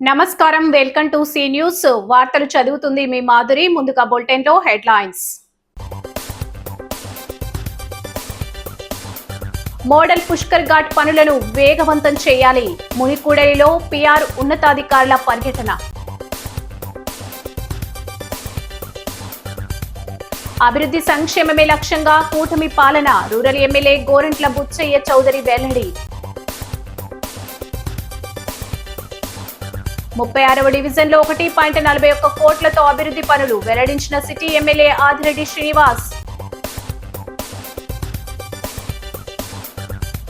నమస్కారం, welcome to C news. వార్తలు చదువుతుంది మీ మాధురి. ముందుగా బులెటిన్ లో హెడ్లైన్స్. మోడల్ పుష్కర్ ఘాట్ పనులను వేగవంతం చేయాలి. మునికూడలిలో పిఆర్ ఉన్నతాధికారుల పర్యటన. అభివృద్ధి సంక్షేమమే లక్ష్యంగా కూటమి పాలన. రూరల్ ఎమ్మెల్యే గోరంట్ల బుచ్చయ్య చౌదరి వెల్లడి. 36వ డివిజన్లో 1.41 కోట్లతో అభివృద్ధి పనులు వెల్లడించిన సిటీ ఎమ్మెల్యే ఆదిరెడ్డి శ్రీనివాస్.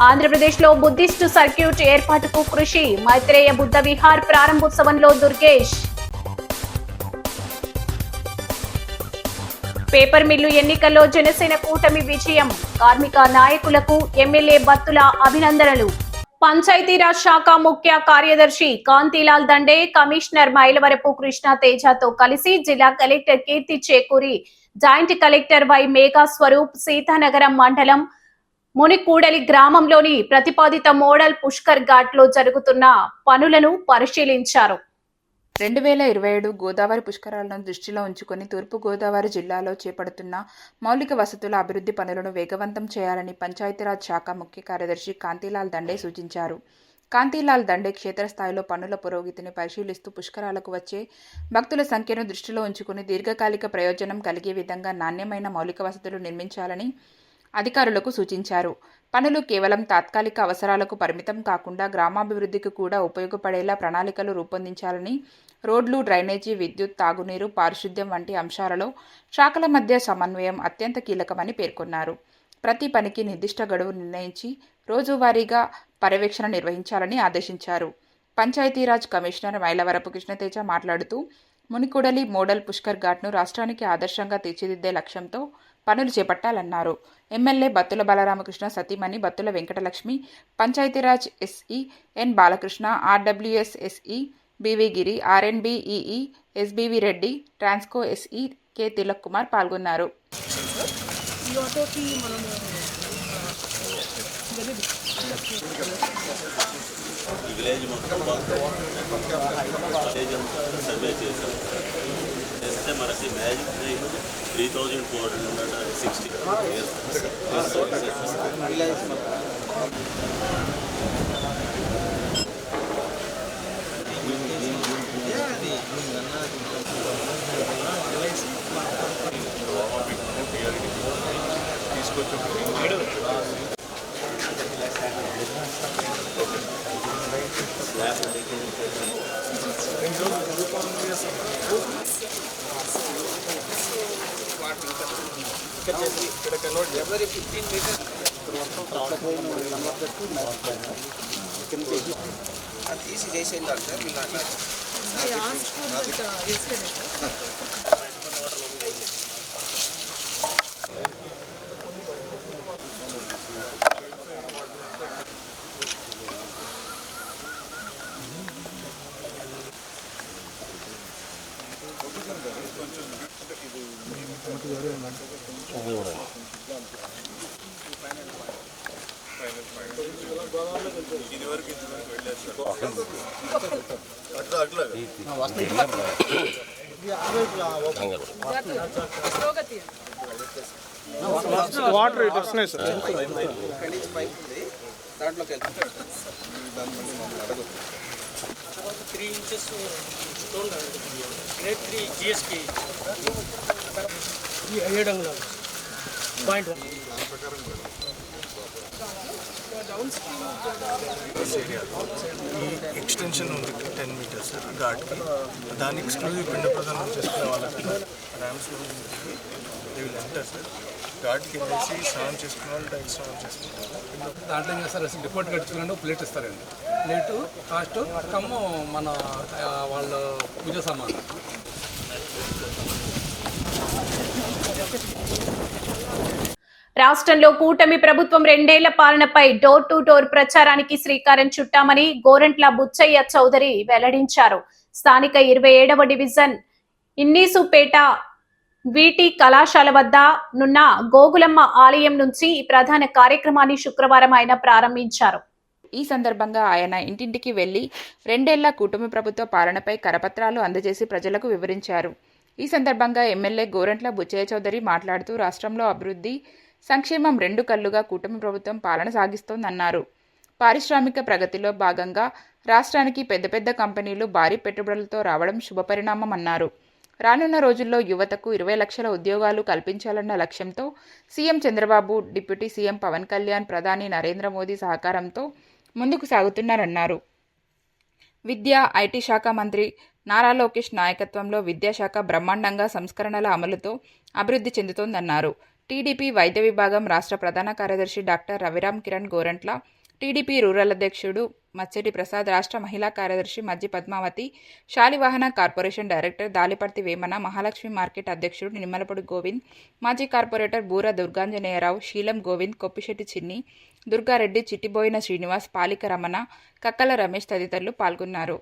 ఆంధ్రప్రదేశ్లో బుద్ధిస్టు సర్క్యూట్ ఏర్పాటుకు కృషి. మైత్రేయ బుద్ధ విహార్ ప్రారంభోత్సవంలో దుర్గేష్. పేపర్ మిల్లు ఎన్నికల్లో జనసేన కూటమి విజయం. కార్మిక నాయకులకు ఎమ్మెల్యే బత్తుల అభినందనలు. పంచాయతీరాజ్ శాఖ ముఖ్య కార్యదర్శి కాంతిలాల్ దండే కమిషనర్ మైలవరపు కృష్ణ తేజతో కలిసి జిల్లా collector Keerthi Chekuri joint collector Y Megha Swaroop Sitanagaram మండలం మునికూడలి గ్రామంలోని ప్రతిపాదిత మోడల్ పుష్కర్ ఘాట్ లో జరుగుతున్న పనులను పరిశీలించారు. 2027 గోదావరి పుష్కరాలను దృష్టిలో ఉంచుకొని తూర్పు గోదావరి జిల్లాలో చేపడుతున్న మౌలిక వసతుల అభివృద్ధి పనులను వేగవంతం చేయాలని పంచాయతీరాజ్ శాఖ ముఖ్య కార్యదర్శి కాంతిలాల్ దండే సూచించారు. కాంతిలాల్ దండే క్షేత్రస్థాయిలో పనుల పురోగతిని పరిశీలిస్తూ పుష్కరాలకు వచ్చే భక్తుల సంఖ్యను దృష్టిలో ఉంచుకుని దీర్ఘకాలిక ప్రయోజనం కలిగే విధంగా నాణ్యమైన మౌలిక వసతులు నిర్మించాలని అధికారులకు సూచించారు. పనులు కేవలం తాత్కాలిక అవసరాలకు పరిమితం కాకుండా గ్రామాభివృద్ధికి కూడా ఉపయోగపడేలా ప్రణాళికలు రూపొందించాలని, రోడ్లు, డ్రైనేజీ, విద్యుత్, తాగునీరు, పారిశుద్ధ్యం వంటి అంశాలలో శాఖల మధ్య సమన్వయం అత్యంత కీలకమని పేర్కొన్నారు. ప్రతి పనికి నిర్దిష్ట గడువు నిర్ణయించి రోజువారీగా పర్యవేక్షణ నిర్వహించాలని ఆదేశించారు. పంచాయతీరాజ్ కమిషనర్ మైలవరపు కృష్ణతేజ మాట్లాడుతూ మునికూడలి మోడల్ పుష్కర్ ఘాట్ను రాష్ట్రానికి ఆదర్శంగా తీర్చిదిద్దే లక్ష్యంతో పనులు చేపట్టాలన్నారు. ఎమ్మెల్యే బత్తుల బలరామకృష్ణ సతీమణి Battula Venkatalakshmi, Panchayati Raj SE N Balakrishna, RWS SE BV Giri, RNB EE SBV Reddy, Transco SE K Tilak Kumar పాల్గొన్నారు. మనకి magic 3460 Every 15 meters. Easy Jason sir, will not touch. Water ఇటు వస్తున్నాయి sir. 3 inches stone grade 3 GSP 7 అంగుళాలు పాయింట్ ఈ ఎక్స్టెన్షన్ ఉంది 10 మీటర్స్ ఘాట్కి. దాన్ని ఎక్స్క్లూజివ్ పిండ ప్రదానం చేసుకునే వాళ్ళకి ర్యామ్స్ వీళ్ళు అంటారు సార్. ఘాట్కి వెళ్ళేసి స్నానం చేసుకున్న వాళ్ళు డైరెక్ట్ స్నానం చేసుకుంటారు. దాంట్లో ఏం చేస్తారు, డిపోర్ట్ కట్టించుకోండి, ప్లేట్ ఇస్తారండి. ప్లేటు కాస్ట్ కమ్ము మన వాళ్ళ పూజ సామాన్. రాష్ట్రంలో కూటమి ప్రభుత్వం 2 ఏళ్ల పాలనపై డోర్ టు డోర్ ప్రచారానికి శ్రీకారం చుట్టామని గోరంట్ల బుచ్చయ్య చౌదరి వెల్లడించారు. స్థానిక 27వ డివిజన్ ఇన్నీసుపేట వీటి కళాశాల వద్ద నున్న గోగులమ్మ ఆలయం నుంచి ఈ ప్రధాన కార్యక్రమాన్ని శుక్రవారం ఆయన ప్రారంభించారు. ఈ సందర్భంగా ఆయన ఇంటింటికి వెళ్లి 2 ఏళ్ల కూటమి ప్రభుత్వ పాలనపై కరపత్రాలు అందజేసి ప్రజలకు వివరించారు. ఈ సందర్భంగా ఎమ్మెల్యే గోరంట్ల బుచ్చయ్య చౌదరి మాట్లాడుతూ రాష్ట్రంలో అభివృద్ధి, సంక్షేమం 2 కళ్లుగా కూటమి ప్రభుత్వం పాలన సాగిస్తోందన్నారు. పారిశ్రామిక ప్రగతిలో భాగంగా రాష్ట్రానికి పెద్ద పెద్ద కంపెనీలు భారీ పెట్టుబడులతో రావడం శుభపరిణామం అన్నారు. రానున్న రోజుల్లో యువతకు 20 లక్షల ఉద్యోగాలు కల్పించాలన్న లక్ష్యంతో CM Chandrababu, deputy CM Pawan Kalyan, ప్రధాని నరేంద్ర మోదీ సహకారంతో ముందుకు సాగుతున్నారన్నారు. విద్యా, ఐటీ శాఖ మంత్రి నారా లోకేష్ నాయకత్వంలో విద్యాశాఖ బ్రహ్మాండంగా సంస్కరణల అమలుతో అభివృద్ధి చెందుతోందన్నారు. టీడీపీ వైద్య విభాగం రాష్ట్ర ప్రధాన కార్యదర్శి doctor Raviram Kiran Gorantla, TDP rural అధ్యక్షుడు మచ్చెటి ప్రసాద్, రాష్ట్ర మహిళా కార్యదర్శి Majji Padmavathi, Shalivahana corporation director Daliparthi Vemana, Mahalakshmi market అధ్యక్షుడు నిమ్మలపూడి గోవింద్, మాజీ కార్పొరేటర్ బూర దుర్గాంజనేయరావు, శీలం గోవింద్, కొప్పిశెట్టి చిన్ని, దుర్గారెడ్డి, చిట్టిబోయిన శ్రీనివాస్, పాలిక రమణ, కక్కల రమేష్ తదితరులు పాల్గొన్నారు.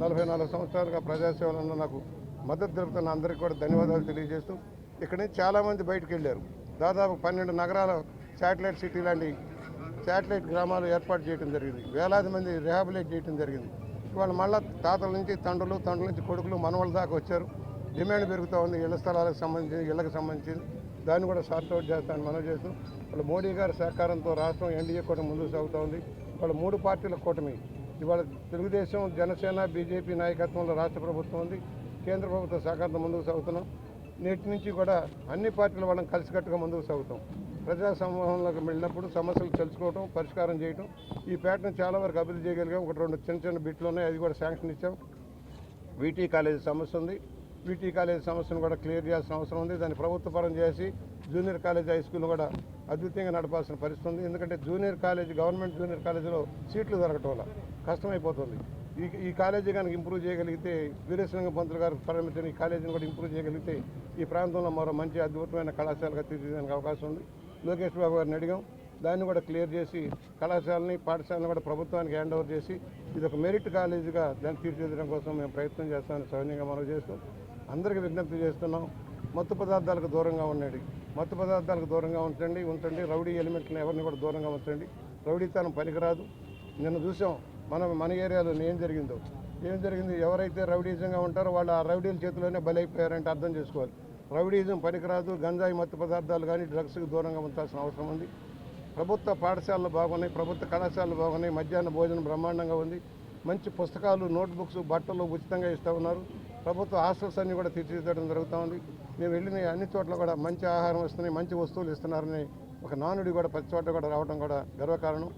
నలభై 40 సంవత్సరాలుగా ప్రజాసేవలో నాకు మద్దతు తెలుపుతున్న అందరికీ కూడా ధన్యవాదాలు తెలియజేస్తూ ఇక్కడి నుంచి చాలామంది బయటకు వెళ్ళారు. దాదాపు 12 నగరాల శాటిలైట్ సిటీ లాంటి శాటిలైట్ గ్రామాలు ఏర్పాటు చేయడం జరిగింది. వేలాది మంది రిహాబిలేట్ చేయడం జరిగింది. ఇవాళ మళ్ళీ తాతల నుంచి తండ్రుల నుంచి కొడుకులు, మనవల దాకా వచ్చారు. డిమాండ్ పెరుగుతూ ఉంది. ఇళ్ల స్థలాలకు సంబంధించి, ఇళ్లకు సంబంధించి దాన్ని కూడా సార్ట్అవుట్ చేస్తానని మనం చేస్తూ వాళ్ళ మోడీ గారి సహకారంతో రాష్ట్రం ఎన్డీఏ కూటమి ముందుకు సాగుతూ ఉంది. వాళ్ళ 3 పార్టీల కూటమి ఇవాళ తెలుగుదేశం, జనసేన, బీజేపీ నాయకత్వంలో రాష్ట్ర ప్రభుత్వం ఉంది. కేంద్ర ప్రభుత్వ సహకారంతో ముందుకు సాగుతున్నాం. నేటి నుంచి కూడా అన్ని పార్టీల వాళ్ళని కలిసికట్టుగా ముందుకు సాగుతాం. ప్రజా సమూహంలోకి వెళ్ళినప్పుడు సమస్యలు తెలుసుకోవడం, పరిష్కారం చేయడం. ఈ పేటను చాలా వరకు అభివృద్ధి చేయగలిగాం. 1-2 చిన్న బిట్లు ఉన్నాయి, అది కూడా శాంక్షన్ ఇచ్చాం. వీటీ కాలేజీ సమస్య ఉంది. వీటీ కాలేజీ సమస్యను కూడా క్లియర్ చేయాల్సిన అవసరం ఉంది. దాన్ని ప్రభుత్వ పరం చేసి జూనియర్ కాలేజ్, హై స్కూల్ కూడా అద్భుతంగా నడపాల్సిన పరిస్థితి ఉంది. ఎందుకంటే జూనియర్ కాలేజ్, గవర్నమెంట్ జూనియర్ కాలేజీలో సీట్లు దొరకటం వల్ల కష్టమైపోతుంది. ఈ కాలేజీ కనుక ఇంప్రూవ్ చేయగలిగితే, వీరేశలింగం పంతులు గారు ప్రారంభించిన ఈ కాలేజీని కూడా ఇంప్రూవ్ చేయగలిగితే ఈ ప్రాంతంలో మరో మంచి అద్భుతమైన కళాశాలగా తీర్చిదిద్దడానికి అవకాశం ఉంది. లోకేష్ బాబు గారిని అడిగాం. దాన్ని కూడా క్లియర్ చేసి కళాశాలని, పాఠశాలను కూడా ప్రభుత్వానికి హ్యాండ్ ఓవర్ చేసి ఇది ఒక మెరిట్ కాలేజీగా దాన్ని తీర్చిదిద్దడం కోసం మేము ప్రయత్నం చేస్తామని సౌజన్యంగా మనం చేస్తూ అందరికీ విజ్ఞప్తి చేస్తున్నాం. మత్తు పదార్థాలకు దూరంగా ఉండండి. మత్తు పదార్థాలకు దూరంగా ఉంచండి. రౌడీ ఎలిమెంట్లను ఎవరిని కూడా దూరంగా ఉంచండి. రౌడీతనం పనికిరాదు. నిన్న చూసాం మన ఏరియాలో ఏం జరిగింది. ఎవరైతే రౌడీజంగా ఉంటారో వాళ్ళు ఆ రౌడీల చేతిలోనే బలైపోయారంటే అర్థం చేసుకోవాలి. రౌడీజం పనికిరాదు. గంజాయి, మత్తు పదార్థాలు కానీ డ్రగ్స్కి దూరంగా ఉంచాల్సిన అవసరం ఉంది. ప్రభుత్వ పాఠశాలలు బాగున్నాయి, ప్రభుత్వ కళాశాలలు బాగున్నాయి. మధ్యాహ్న భోజనం బ్రహ్మాండంగా ఉంది. మంచి పుస్తకాలు, నోట్బుక్స్, బట్టలు ఉచితంగా ఇస్తూ ఉన్నారు. ప్రభుత్వ హాస్టల్స్ అన్నీ కూడా తీర్చిదిద్దడం జరుగుతూ ఉంది. మేము వెళ్ళిన అన్ని చోట్ల కూడా మంచి ఆహారం ఇస్తున్నాయి, మంచి వస్తువులు ఇస్తున్నారని ఒక నానుడి కూడా ప్రతి చోట కూడా రావడం కూడా గర్వకారణం.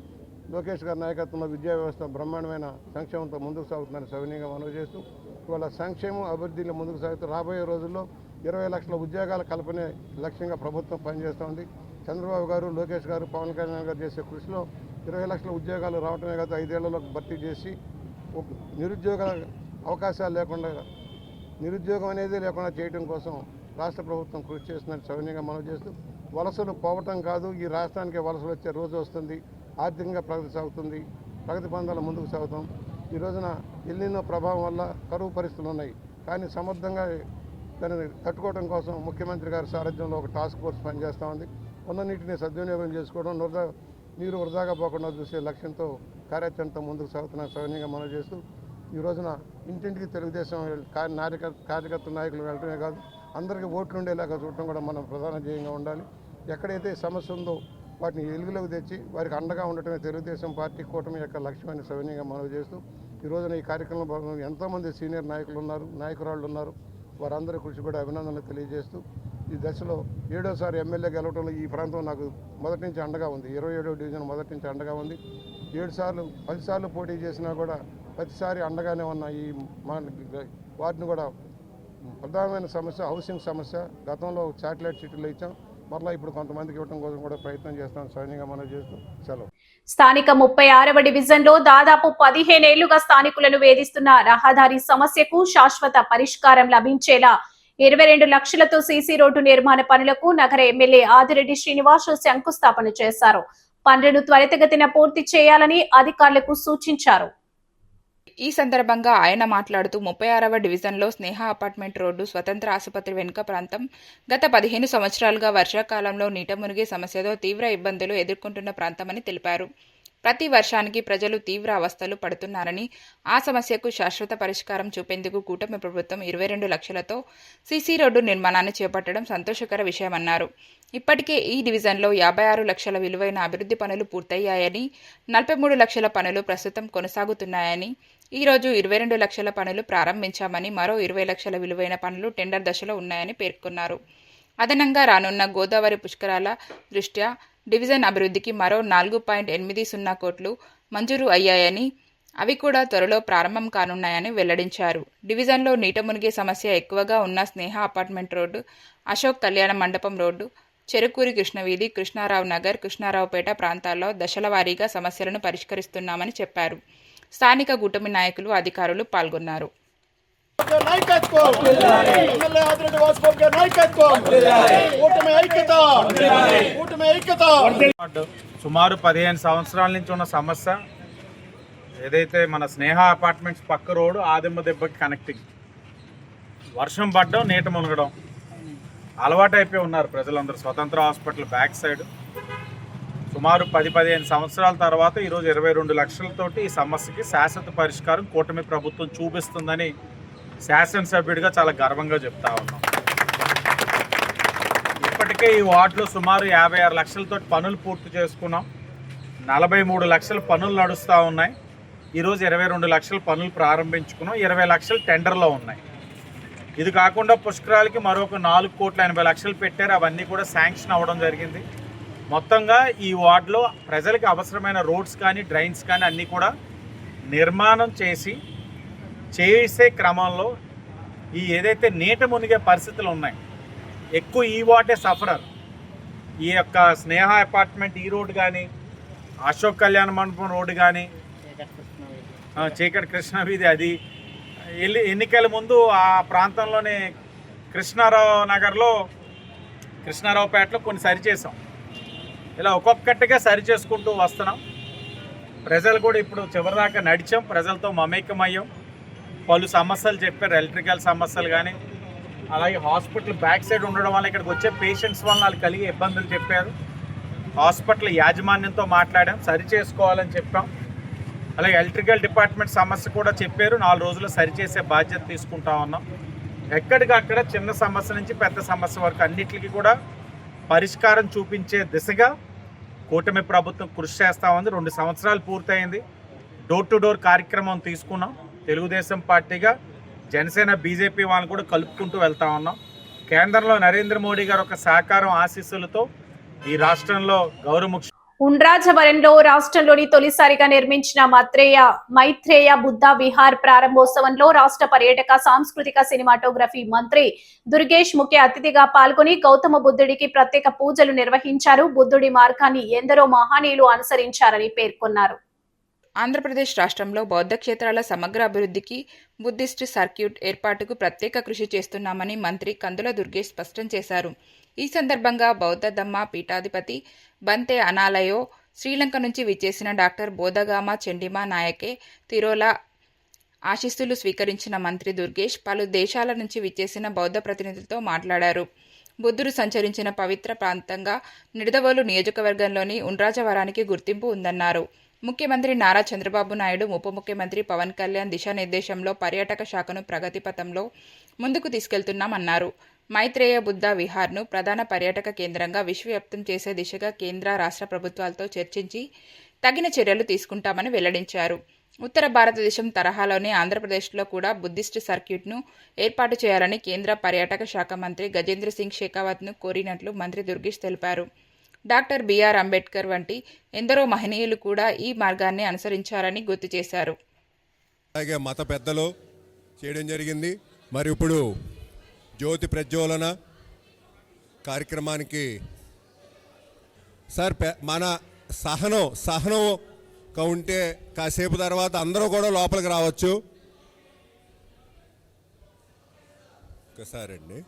లోకేష్ గారి నాయకత్వంలో విద్యా వ్యవస్థ బ్రహ్మాండమైన సంక్షేమంతో ముందుకు సాగుతుందని సవినీయంగా మనవి చేస్తూ ఇవాళ సంక్షేమం, అభివృద్ధిలో ముందుకు సాగుతూ రాబోయే రోజుల్లో 20 లక్షల ఉద్యోగాల కల్పనే లక్ష్యంగా ప్రభుత్వం పనిచేస్తోంది. చంద్రబాబు గారు, లోకేష్ గారు, పవన్ కళ్యాణ్ గారు చేసే కృషిలో 20 లక్షల ఉద్యోగాలు రావడమే కాదు, 5 ఏళ్లలో భర్తీ చేసి నిరుద్యోగ అవకాశాలు లేకుండా, నిరుద్యోగం అనేది లేకుండా చేయడం కోసం రాష్ట్ర ప్రభుత్వం కృషి చేస్తుందని సవినీయంగా మనం చేస్తూ వలసలు పోవటం కాదు, ఈ రాష్ట్రానికి వలసలు వచ్చే రోజు వస్తుంది. ఆర్థికంగా ప్రగతి సాగుతుంది. ప్రగతి పందాల ముందుకు సాగుతాం. ఈ రోజున ఎల్నినో ప్రభావం వల్ల కరువు పరిస్థితులు ఉన్నాయి. కానీ సమర్థంగా దానిని తట్టుకోవడం కోసం ముఖ్యమంత్రి గారి సారథ్యంలో ఒక టాస్క్ ఫోర్స్ పనిచేస్తూ ఉంది. ఉన్న నీటిని సద్వినియోగం చేసుకోవడం, నీరు వృధాగా పోకుండా చూసే లక్ష్యంతో కార్యాచరణతో ముందుకు సాగుతున్న సవినీయంగా మనం చేస్తూ ఈ రోజున ఇంటింటికి తెలుగుదేశం కార్యకర్త నాయకులు వెళ్ళటమే కాదు, అందరికీ ఓట్లు ఉండేలాగా చూడటం కూడా మనం ప్రధాన ధ్యేయంగా ఉండాలి. ఎక్కడైతే సమస్య ఉందో వాటిని వెలుగులోకి తెచ్చి వారికి అండగా ఉండటమే తెలుగుదేశం పార్టీ కూటమి యొక్క లక్ష్యమైన సవినీయంగా మనవి చేస్తూ ఈ రోజున ఈ కార్యక్రమంలో భాగంగా ఎంతోమంది సీనియర్ నాయకులు ఉన్నారు, నాయకురాళ్ళు ఉన్నారు. వారందరి కృషి కూడా అభినందనలు తెలియజేస్తూ ఈ దశలో 7వసారి ఎమ్మెల్యే గెలవడంలో ఈ ప్రాంతం నాకు మొదటి నుంచి అండగా ఉంది. 27వ డివిజన్ మొదటి నుంచి అండగా ఉంది. 10 సార్లు పోటీ చేసినా కూడా ప్రతిసారి అండగానే ఉన్న ఈ వాటిని కూడా ప్రధానమైన సమస్య హౌసింగ్ సమస్య. గతంలో శాటిలైట్ సిటీలో ఇచ్చాం, మరలా ఇప్పుడు కొంతమందికి ఇవ్వడం కోసం కూడా ప్రయత్నం చేస్తాం. సైన్యంగా మనం చేస్తూ సెలవు. స్థానిక 36వ డివిజన్ లో దాదాపు 15 ఏళ్లుగా స్థానికులను వేధిస్తున్న రహదారి సమస్యకు శాశ్వత పరిష్కారం లభించేలా 22 లక్షలతో సీసీ రోడ్డు నిర్మాణ పనులకు నగర ఎమ్మెల్యే ఆదిరెడ్డి శ్రీనివాస్ శంకుస్థాపన చేశారు. పనులను త్వరితగతిన పూర్తి చేయాలని అధికారులకు సూచించారు. ఈ సందర్భంగా ఆయన మాట్లాడుతూ 36వ డివిజన్లో స్నేహ అపార్ట్మెంట్ రోడ్డు స్వతంత్ర ఆసుపత్రి వెనుక ప్రాంతం గత 15 సంవత్సరాలుగా వర్షాకాలంలో నీట మునిగే సమస్యతో తీవ్ర ఇబ్బందులు ఎదుర్కొంటున్న ప్రాంతమని తెలిపారు. ప్రతి వర్షానికి ప్రజలు తీవ్ర అవస్థలు పడుతున్నారని, ఆ సమస్యకు శాశ్వత పరిష్కారం చూపేందుకు కూటమి ప్రభుత్వం 22 లక్షలతో సీసీ రోడ్డు నిర్మాణాన్ని చేపట్టడం సంతోషకర విషయమన్నారు. ఇప్పటికే ఈ డివిజన్లో 56 లక్షల విలువైన అభివృద్ధి పనులు పూర్తయ్యాయని, 43 లక్షల పనులు ప్రస్తుతం కొనసాగుతున్నాయని, ఈరోజు 22 లక్షల పనులు ప్రారంభించామని, మరో 20 లక్షల విలువైన పనులు టెండర్ దశలో ఉన్నాయని పేర్కొన్నారు. అదనంగా రానున్న గోదావరి పుష్కరాల దృష్ట్యా డివిజన్ అభివృద్ధికి మరో 4.80 కోట్లు మంజూరు అయ్యాయని, అవి కూడా త్వరలో ప్రారంభం కానున్నాయని వెల్లడించారు. డివిజన్లో నీట మునిగే సమస్య ఎక్కువగా ఉన్న స్నేహ అపార్ట్మెంట్ రోడ్డు, అశోక్ కళ్యాణ మండపం రోడ్డు, చెరుకూరి కృష్ణవీధి, కృష్ణారావు నగర్, కృష్ణారావుపేట ప్రాంతాల్లో దశల వారీగా సమస్యలను పరిష్కరిస్తున్నామని చెప్పారు. స్థానిక కూటమి నాయకులు, అధికారులు పాల్గొన్నారు. సుమారు 15 సంవత్సరాల నుంచి ఉన్న సమస్య ఏదైతే మన స్నేహ అపార్ట్మెంట్స్ పక్క రోడ్డు ఆదిమ్మ దెబ్బకి కనెక్టింగ్, వర్షం పడడం, నీట మునగడం అలవాటైపోయి ఉన్నారు ప్రజలందరూ. స్వతంత్ర హాస్పిటల్ బ్యాక్ సైడ్ సుమారు 10-15 సంవత్సరాల తర్వాత ఈరోజు 22 లక్షలతోటి ఈ సమస్యకి శాశ్వత పరిష్కారం కూటమి ప్రభుత్వం చూపిస్తుందని శాసనసభ్యుడిగా చాలా గర్వంగా చెప్తా ఉన్నాం. ఇప్పటికే ఈ వార్డులో సుమారు 56 లక్షలతో పనులు పూర్తి చేసుకున్నాం. 43 లక్షల పనులు నడుస్తూ ఉన్నాయి. ఈరోజు 22 లక్షల పనులు ప్రారంభించుకున్నాం. 20 లక్షలు టెండర్లో ఉన్నాయి. ఇది కాకుండా పుష్కరాలకి మరొక 4,80,00,000 పెట్టారు. అవన్నీ కూడా శాంక్షన్ అవ్వడం జరిగింది. మొత్తంగా ఈ వార్డులో ప్రజలకు అవసరమైన రోడ్స్ కానీ డ్రైన్స్ కానీ అన్నీ కూడా నిర్మాణం చేసే క్రమంలో ఈ ఏదైతే నీట మునిగే పరిస్థితులు ఉన్నాయి, ఎక్కువ ఈ వాటే సఫరర్. ఈ యొక్క స్నేహ అపార్ట్మెంట్ ఈ రోడ్డు కానీ, అశోక్ కళ్యాణ మండపం రోడ్డు కానీ, చీకటి కృష్ణ వీధి, అది ఎన్నికల ముందు ఆ ప్రాంతంలోనే కృష్ణారావు నగర్లో, కృష్ణారావుపేటలో కొన్ని సరిచేసాం. ఇలా ఒక్కొక్కటిగా సరి చేసుకుంటూ వస్తున్నాం. ప్రజలు కూడా ఇప్పుడు చివరిదాకా నడిచాం, ప్రజలతో మమేకమయ్యాం. పలు సమస్యలు చెప్పారు, ఎలక్ట్రికల్ సమస్యలు కానీ, అలాగే హాస్పిటల్ బ్యాక్ సైడ్ ఉండడం వల్ల ఇక్కడికి వచ్చే పేషెంట్స్ వల్ల వాళ్ళు కలిగే ఇబ్బందులు చెప్పారు. హాస్పిటల్ యాజమాన్యంతో మాట్లాడాం, సరి చేసుకోవాలని చెప్పాం. అలాగే ఎలక్ట్రికల్ డిపార్ట్మెంట్ సమస్య కూడా చెప్పారు, 4 రోజుల్లో సరిచేసే బాధ్యత తీసుకుంటా ఉన్నాం. ఎక్కడికక్కడ చిన్న సమస్య నుంచి పెద్ద సమస్య వరకు అన్నిటికీ కూడా పరిష్కారం చూపించే దిశగా కూటమి ప్రభుత్వం కృషి చేస్తూ ఉంది. 2 సంవత్సరాలు పూర్తయింది. డోర్ టు డోర్ కార్యక్రమం తీసుకున్నాం. తెలుగుదేశం పార్టీగా జనసేన, బీజేపీ వాళ్ళని కూడా కలుపుకుంటూ వెళ్తా ఉన్నాం. కేంద్రంలో నరేంద్ర మోడీ గారు ఒక సహకారం, ఆశీస్సులతో ఈ రాష్ట్రంలో గౌరవ ఉండ్రాజవరంలో రాష్ట్రంలోని తొలిసారిగా నిర్మించిన మైత్రేయ బుద్ధ విహార్ ప్రారంభోత్సవంలో రాష్ట్ర పర్యాటక, సాంస్కృతిక, సినిమాటోగ్రఫీ మంత్రి దుర్గేష్ ముఖ్య అతిథిగా పాల్గొని గౌతమ బుద్ధుడికి ప్రత్యేక పూజలు నిర్వహించారు. బుద్ధుడి మార్గాన్ని ఎందరో మహనీయులు అనుసరించారని పేర్కొన్నారు. ఆంధ్రప్రదేశ్ రాష్ట్రంలో బౌద్ధ క్షేత్రాల సమగ్ర అభివృద్ధికి బుద్ధిస్ట్ సర్క్యూట్ ఏర్పాటుకు ప్రత్యేక కృషి చేస్తున్నామని మంత్రి కందుల దుర్గేష్ స్పష్టం చేశారు. ఈ సందర్భంగా బౌద్ధ ధమ్మ పీఠాధిపతి బంతే అనాలయో, శ్రీలంక నుంచి విచ్చేసిన డాక్టర్ బోధగామ చెండిమా నాయకే తిరోలా ఆశీస్సులు స్వీకరించిన మంత్రి దుర్గేష్ పలు దేశాల నుంచి విచ్చేసిన బౌద్ధ ప్రతినిధులతో మాట్లాడారు. బుద్ధుడు సంచరించిన పవిత్ర ప్రాంతంగా నిడదవోలు నియోజకవర్గంలోని ఉండ్రాజవరానికి గుర్తింపు ఉందన్నారు. ముఖ్యమంత్రి నారా చంద్రబాబు నాయుడు, ఉప ముఖ్యమంత్రి పవన్ కళ్యాణ్ దిశానిర్దేశంలో పర్యాటక శాఖను ప్రగతి పథంలో ముందుకు తీసుకెళ్తున్నామన్నారు. మైత్రేయ బుద్ధ విహార్ను ప్రధాన పర్యాటక కేంద్రంగా విశ్వవ్యాప్తం చేసే దిశగా కేంద్ర, రాష్ట్ర ప్రభుత్వాలతో చర్చించి తగిన చర్యలు తీసుకుంటామని వెల్లడించారు. ఉత్తర భారతదేశం తరహాలోనే ఆంధ్రప్రదేశ్లో కూడా బుద్ధిస్ట్ సర్క్యూట్ను ఏర్పాటు చేయాలని కేంద్ర పర్యాటక శాఖ మంత్రి గజేంద్ర సింగ్ షెకావత్ను కోరినట్లు మంత్రి దుర్గేష్ తెలిపారు. డాక్టర్ బిఆర్ అంబేద్కర్ వంటి ఎందరో మహనీయులు కూడా ఈ మార్గాన్ని అనుసరించారని గుర్తు చేశారు. అలాగే మత పెద్దలు చేయడం జరిగింది. మరి ఇప్పుడు జ్యోతి ప్రజ్వలన కార్యక్రమానికి సార్ మన సహనంగా ఉంటే కాసేపు తర్వాత అందరూ కూడా లోపలికి రావచ్చు. ఒకసారండి.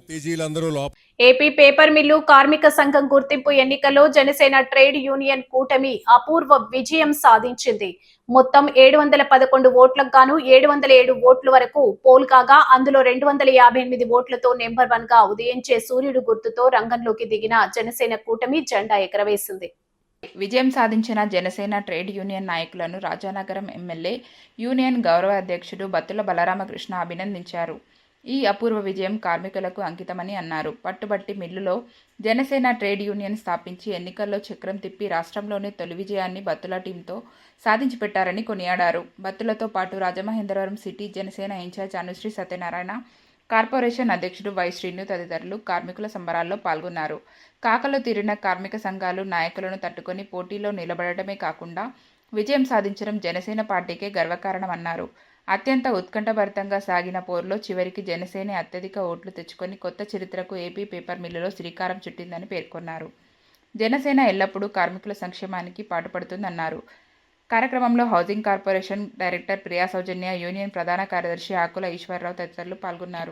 టీజీలందరూ లోపల ఏపీ పేపర్ మిల్లు కార్మిక సంఘం గుర్తింపు ఎన్నికల్లో జనసేన ట్రేడ్ యూనియన్ కూటమి అపూర్వ విజయం సాధించింది. మొత్తం 711 ఓట్లకు గాను 707 ఓట్ల వరకు పోల్ కాగా అందులో 258 ఓట్లతో నెంబర్ 1 గా ఉదయించే సూర్యుడు గుర్తుతో రంగంలోకి దిగిన జనసేన కూటమి జెండా ఎగరవేసింది. విజయం సాధించిన జనసేన ట్రేడ్ యూనియన్ నాయకులను రాజానగరం ఎమ్మెల్యే యూనియన్ గౌరవ అధ్యక్షుడు బత్తుల బలరామకృష్ణ అభినందించారు. ఈ అపూర్వ విజయం కార్మికులకు అంకితమని అన్నారు. పట్టుబట్టి మిల్లులో జనసేన ట్రేడ్ యూనియన్ స్థాపించి ఎన్నికల్లో చక్రం తిప్పి రాష్ట్రంలోనే తొలి విజయాన్ని బత్తుల టీంతో సాధించి పెట్టారని కొనియాడారు. బత్తులతో పాటు Rajamahendravaram city Janasena in charge Anushri Satyanarayana, corporation అధ్యక్షుడు వై శ్రీను తదితరులు కార్మికుల సంబరాల్లో పాల్గొన్నారు. కాకలు తీరిన కార్మిక సంఘాలు నాయకులను తట్టుకొని పోటీలో నిలబడటమే కాకుండా విజయం సాధించడం జనసేన పార్టీకే గర్వకారణమన్నారు. అత్యంత ఉత్కంఠభరితంగా సాగిన పోరులో చివరికి జనసేన అత్యధిక ఓట్లు తెచ్చుకొని కొత్త చరిత్రకు ఏపీ పేపర్ మిల్లులో శ్రీకారం చుట్టిందని పేర్కొన్నారు. జనసేన ఎల్లప్పుడూ కార్మికుల సంక్షేమానికి పాటుపడుతుందన్నారు. కార్యక్రమంలో హౌసింగ్ కార్పొరేషన్ డైరెక్టర్ ప్రియా సౌజన్య, యూనియన్ ప్రధాన కార్యదర్శి ఆకుల ఈశ్వరరావు తదితరులు పాల్గొన్నారు.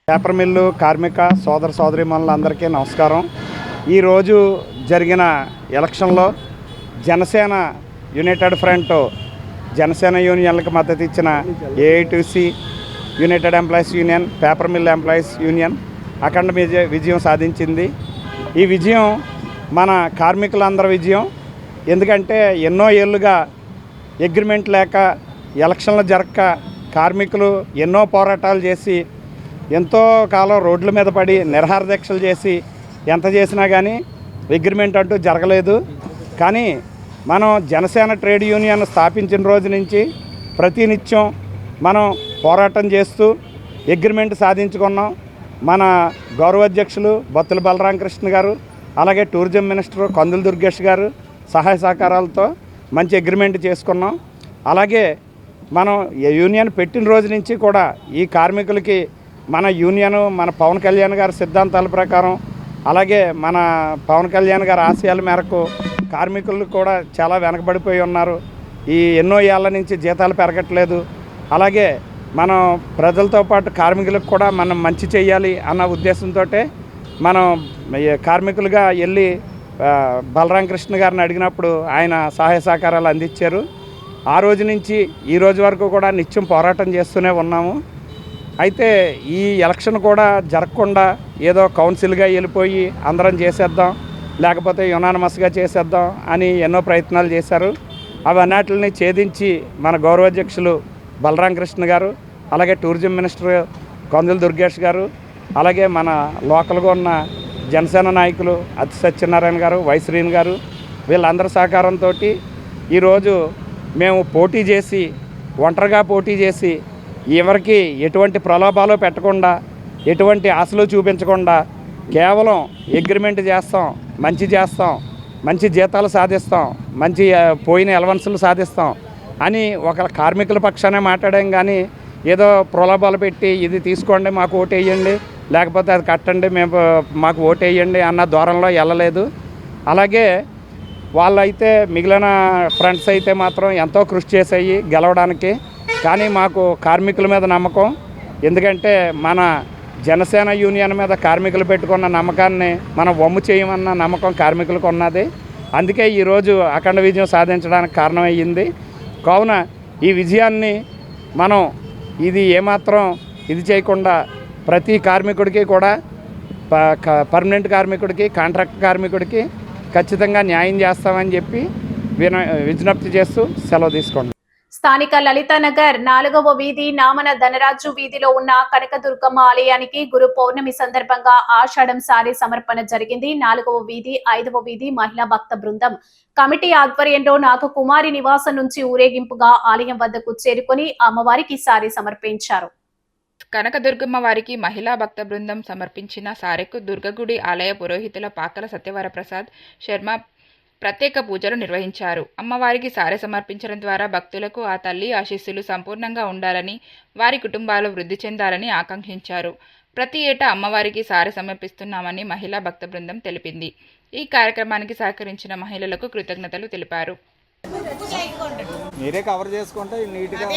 పేపర్ మిల్లు కార్మిక సోదర సోదరీమణులందరికీ నమస్కారం. ఈరోజు జరిగిన ఎలక్షన్లో జనసేన యునైటెడ్ ఫ్రంట్ జనసేన యూనియన్లకు మద్దతు ఇచ్చిన AITC, united employees union, paper mill employees union అఖండ విజయం సాధించింది. ఈ విజయం మన కార్మికులందరి విజయం. ఎందుకంటే ఎన్నో ఏళ్ళుగా అగ్రిమెంట్ లేక ఎలక్షన్లు జరగక కార్మికులు ఎన్నో పోరాటాలు చేసి ఎంతో కాలం రోడ్ల మీద పడి నిరహార దీక్షలు చేసి ఎంత చేసినా కానీ అగ్రిమెంట్ అంటూ జరగలేదు. కానీ మనం జనసేన ట్రేడ్ యూనియన్ స్థాపించిన రోజు నుంచి ప్రతినిత్యం మనం పోరాటం చేస్తూ అగ్రిమెంట్ సాధించుకున్నాం. మన గౌరవ అధ్యక్షులు బత్తుల బలరామకృష్ణ గారు, అలాగే టూరిజం మినిస్టర్ కందుల దుర్గేష్ గారు సహాయ సహకారాలతో మంచి అగ్రిమెంట్ చేసుకున్నాం. అలాగే మనం యూనియన్ పెట్టిన రోజు నుంచి కూడా ఈ కార్మికులకి మన యూనియన్, మన పవన్ కళ్యాణ్ గారి సిద్ధాంతాల ప్రకారం, అలాగే మన పవన్ కళ్యాణ్ గారి ఆశయాల మేరకు కార్మికులు కూడా చాలా వెనకబడిపోయి ఉన్నారు. ఈ ఎన్నో ఏళ్ల నుంచి జీతాలు పెరగట్లేదు. అలాగే మనం ప్రజలతో పాటు కార్మికులకు కూడా మనం మంచి చేయాలి అన్న ఉద్దేశంతో మనం కార్మికులుగా వెళ్ళి బలరామకృష్ణ గారిని అడిగినప్పుడు ఆయన సహాయ సహకారాలు అందించారు. ఆ రోజు నుంచి ఈ రోజు వరకు కూడా నిత్యం పోరాటం చేస్తూనే ఉన్నాము. అయితే ఈ ఎలక్షన్ కూడా జరగకుండా ఏదో కౌన్సిల్గా వెళ్ళిపోయి అందరం చేసేద్దాం, లేకపోతే యునానిమస్గా చేసేద్దాం అని ఎన్నో ప్రయత్నాలు చేశారు. అవన్నిటిని ఛేదించి మన గౌరవాధ్యక్షులు బలరామకృష్ణ గారు, అలాగే టూరిజం మినిస్టర్ కందుల దుర్గేష్ గారు, అలాగే మన లోకల్గా ఉన్న జనసేన నాయకులు అతి సత్యనారాయణ గారు, వై శ్రీను గారు, వీళ్ళందరి సహకారంతో ఈరోజు మేము పోటీ చేసి ఒంటరిగా పోటీ చేసి ఎవరికి ఎటువంటి ప్రలోభాలు పెట్టకుండా, ఎటువంటి ఆశలు చూపించకుండా కేవలం అగ్రిమెంట్ చేస్తాం, మంచి జీతాలు సాధిస్తాం, మంచి పోయిన అలవన్సులు సాధిస్తాం అని ఒక కార్మికుల పక్షానే మాట్లాడాం. కానీ ఏదో ప్రలోభాలు పెట్టి ఇది తీసుకోండి మాకు ఓటు వేయండి, లేకపోతే అది కట్టండి మాకు ఓటు వేయండి అన్న ధోరణిలో వెళ్ళలేదు. అలాగే వాళ్ళైతే మిగిలిన ఫ్రెండ్స్ అయితే మాత్రం ఎంతో కృషి చేసాయి గెలవడానికి. కానీ మాకు కార్మికుల మీద నమ్మకం. ఎందుకంటే మన జనసేన యూనియన్ మీద కార్మికులు పెట్టుకున్న నమ్మకాన్ని మనం వమ్ము చేయమన్న నమ్మకం కార్మికులకు ఉన్నది. అందుకే ఈరోజు అఖండ విజయం సాధించడానికి కారణమయ్యింది. కావున ఈ విజయాన్ని మనం ఇది ఏమాత్రం ఇది చేయకుండా ప్రతి కార్మికుడికి కూడా, పర్మనెంట్ కార్మికుడికి, కాంట్రాక్ట్ కార్మికుడికి ఖచ్చితంగా న్యాయం చేస్తామని చెప్పి విజ్ఞప్తి చేస్తూ సెలవు తీసుకోండి. స్థానిక లలితానగర్ 4వ వీధి నామన ధనరాజు వీధిలో ఉన్న కనకదుర్గమ్మ ఆలయానికి గురు పౌర్ణమి సందర్భంగా ఆషాఢం సారీ సమర్పణ జరిగింది. 4వ వీధి 5వ వీధి మహిళా భక్త బృందం కమిటీ ఆధ్వర్యంలో నాగకుమారి నివాసం నుంచి ఊరేగింపుగా ఆలయం వద్దకు చేరుకొని అమ్మవారికి సారీ సమర్పించారు. కనకదుర్గమ్మ వారికి మహిళా భక్త బృందం సమర్పించిన సారెకు దుర్గగుడి ఆలయ పురోహితుల పాకల సత్యవరప్రసాద్ శర్మ ప్రత్యేక పూజలు నిర్వహించారు. అమ్మవారికి సారె సమర్పించడం ద్వారా భక్తులకు ఆ తల్లి ఆశీస్సులు సంపూర్ణంగా ఉండాలని, వారి కుటుంబాలు వృద్ధి చెందాలని ఆకాంక్షించారు. ప్రతి ఏటా అమ్మవారికి సారె సమర్పిస్తున్నామని మహిళా భక్త బృందం తెలిపింది. ఈ కార్యక్రమానికి సహకరించిన మహిళలకు కృతజ్ఞతలు తెలిపారు. మీరే కవర్ చేసుకుంటే నీట్గా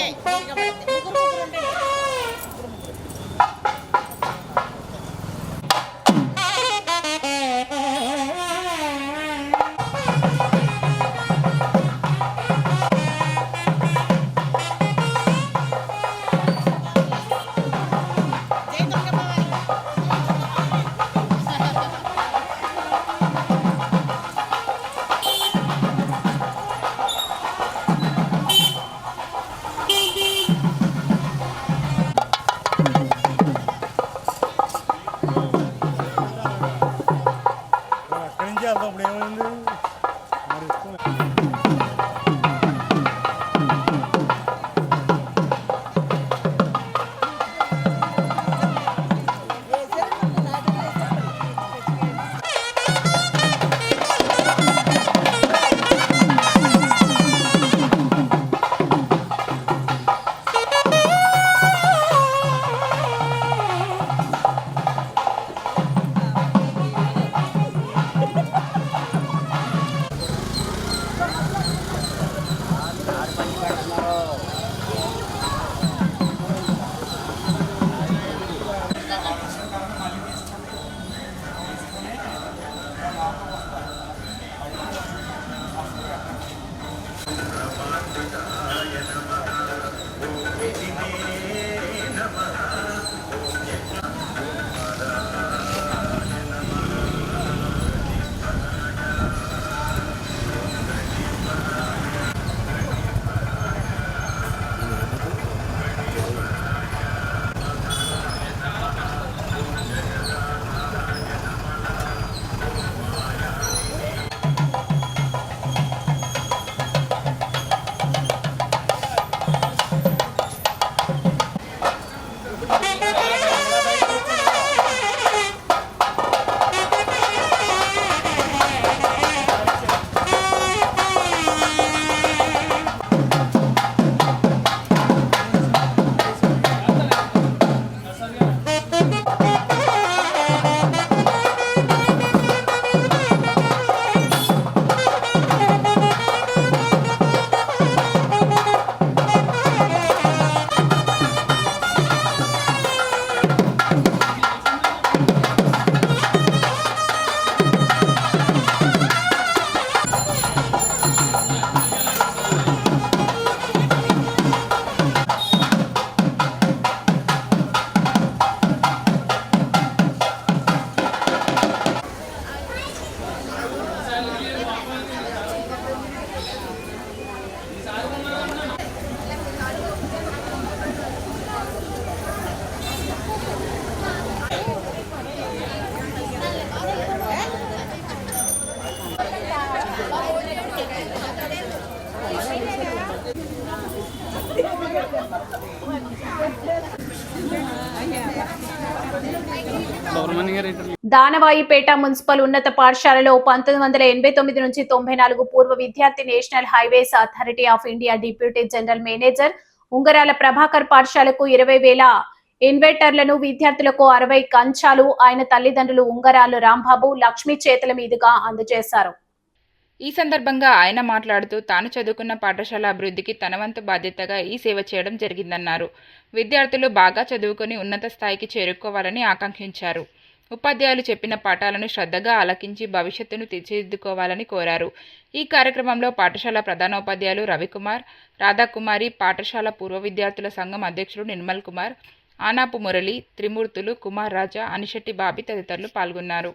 దానవాయిపేట మున్సిపల్ ఉన్నత పాఠశాలలో 1989 నుంచి 94 పూర్వ విద్యార్థి national highways authority of India deputy general manager Ungarala Prabhakar పాఠశాలకు 20,000 ఇన్వెర్టర్లను, విద్యార్థులకు 60 కంచాలు ఆయన తల్లిదండ్రులు ఉంగరాలు రాంబాబు, లక్ష్మి చేతుల మీదుగా అందజేశారు. ఈ సందర్భంగా ఆయన మాట్లాడుతూ తాను చదువుకున్న పాఠశాల అభివృద్ధికి తన వంతు బాధ్యతగా ఈ సేవ చేయడం జరిగిందన్నారు. విద్యార్థులు బాగా చదువుకొని ఉన్నత స్థాయికి చేరుకోవాలని ఆకాంక్షించారు. ఉపాధ్యాయులు చెప్పిన పాఠాలను శ్రద్ధగా ఆలకించి భవిష్యత్తును తీర్చిదిద్దుకోవాలని కోరారు. ఈ కార్యక్రమంలో పాఠశాల ప్రధానోపాధ్యాయులు రవికుమార్, రాధాకుమారి, పాఠశాల పూర్వ విద్యార్థుల సంఘం అధ్యక్షుడు నిర్మల్ కుమార్, ఆనాపు మురళి, త్రిమూర్తులు, కుమార్ రాజా, అనిశెట్టి బాబి తదితరులు పాల్గొన్నారు.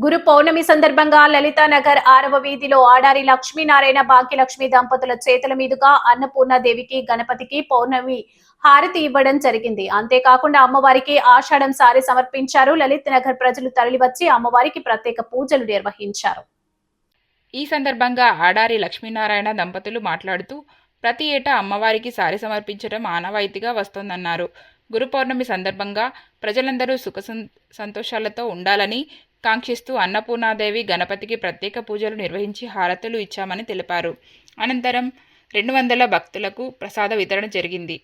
గురు పౌర్ణమి సందర్భంగా లలితానగర్ 6వ వీధిలో ఆడారి లక్ష్మీనారాయణ భాగ్యలక్ష్మి దంపతుల చేతుల మీదుగా అన్నపూర్ణాదేవికి, గణపతికి పౌర్ణమి హారతి ఇవ్వడం జరిగింది. అంతేకాకుండా అమ్మవారికి ఆషాఢం సారి సమర్పించారు. లలిత్ నగర్ ప్రజలు తరలివచ్చి అమ్మవారికి ప్రత్యేక పూజలు నిర్వహించారు. ఈ సందర్భంగా ఆడారి లక్ష్మీనారాయణ దంపతులు మాట్లాడుతూ ప్రతి ఏటా అమ్మవారికి సారి సమర్పించడం ఆనవాయితీగా వస్తోందన్నారు. గురు పౌర్ణమి సందర్భంగా ప్రజలందరూ సుఖ సంతోషాలతో ఉండాలని కాంక్షిస్తూ అన్నపూర్ణాదేవి, గణపతికి ప్రత్యేక పూజలు నిర్వహించి హారతులు ఇచ్చామని తెలిపారు. అనంతరం 200 భక్తులకు ప్రసాద వితరణ జరిగింది.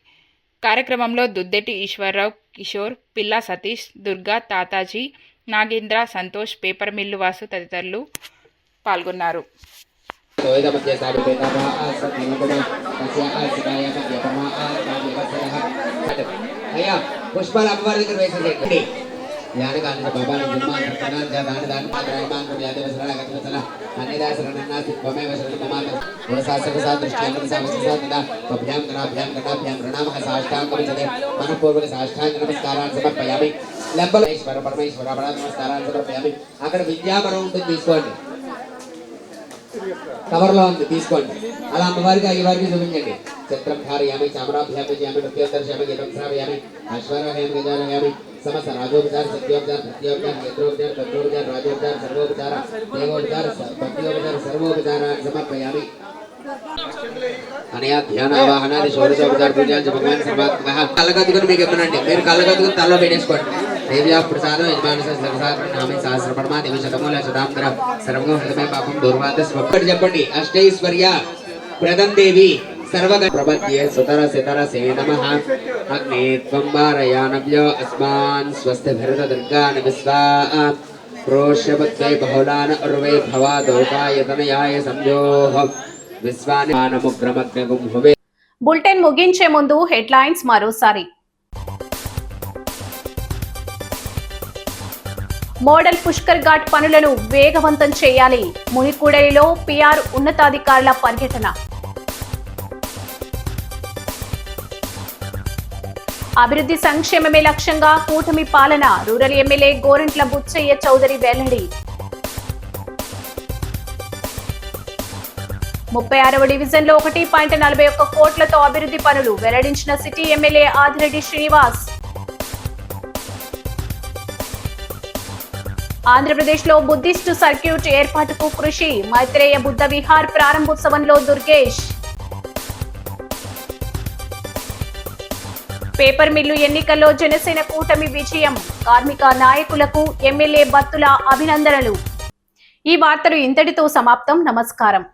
కార్యక్రమంలో దుద్దెటి ఈశ్వరరావు, కిషోర్, పిల్లా సతీష్, దుర్గా, తాతాజీ, నాగేంద్ర, సంతోష్, పేపర్ మిల్లు వాసు తదితరులు పాల్గొన్నారు. यानकानि बाबानि जन्मान्तरकणानि जातानि दानि मात्रायमान प्रव्यादेवसरण अगतिवसरण अन्यदासरणन्नास्ति त्वमेव शरणं मम गुणशास्त्रसादृष्ट्यामृतसावस्यसाददा पभ्यां गणाभ्यां प्रणामः साष्टाङ्गमिचते मनःपूर्वक साष्टाङ्ग नमस्कारान् समर्पयामि लंबलेश्वर परमेश्वर नमस्कारान् समर्पयामि అక్కడ విద్యావరం ఉంటుంది తీసుకోండి కవర్లో ఉంది తీసుకోండి అలా అమ్మవారికి అయ్యవారికి చూపించండి చిత్రం ధారయామి చామరాభ్యామి చేయామి నృత్యోదర్శయామి గీతం శ్రావయామి అశ్వరాహయామి గజారయామి సమస్త రాజోపచార సత్యోపచార ప్రత్యోపచార కేంద్రోపచార తత్వోపచార రాజోపచార సర్వోపచార దేవోపచార భక్తియోపచార సర్వోపచార సమర్పయామి అనయా ధ్యాన ఆవాహనాది షోడశోపచార పూజాంచ భగవాన్ సర్వాత్మకః కళ్ళకద్దుకుని మీకు ఇవ్వనండి మీరు కళ్ళకద్దుకుని తలలో పెట్టేసుకోండి देव्या प्रसादो यजमानस्य सर्वसात्मक नामे सहस्रपरमा दिवशतमूल शतांतर सर्वगो हृदय पापं दूर्वादः स्वपट जपंडी अष्टैश्वर्य प्रदं देवी सर्वग प्रपद्ये सुतर सितर से नमः अग्ने त्वं वारयानव्यो अस्मान् स्वस्थभिर्द दुर्गान् विश्वा प्रोष्यपत्वे बहुलान उर्वे भवा दोकायतनयाय संजोः विश्वानि मानमुग्रमग्नगुं भवे బులెటిన్ ముగించే ముందు హెడ్లైన్స్ మరోసారి. మోడల్ పుష్కర్ ఘాట్ పనులను వేగవంతం చేయాలి. మునికూడలిలో పిఆర్ ఉన్నతాధికారుల పర్యటన. అభివృద్ధి సంక్షేమమే లక్ష్యంగా కూటమి పాలన. రూరల్ ఎమ్మెల్యే గోరంట్ల బుచ్చయ్య చౌదరి వెల్లడి. 36వ డివిజన్లో 1.41 కోట్లతో అభివృద్ధి పనులు వెల్లడించిన సిటీ ఎమ్మెల్యే ఆదిరెడ్డి శ్రీనివాస్. ఆంధ్రప్రదేశ్లో బుద్ధిస్టు సర్క్యూట్ ఏర్పాటుకు కృషి. మైత్రేయ బుద్ధ విహార్ ప్రారంభోత్సవంలో దుర్గేష్. పేపర్ మిల్లు ఎన్నికల్లో జనసేన కూటమి విజయం. కార్మిక నాయకులకు ఎమ్మెల్యే బత్తుల అభినందనలు. ఈ వార్తలు ఇంతటితో సమాప్తం. నమస్కారం.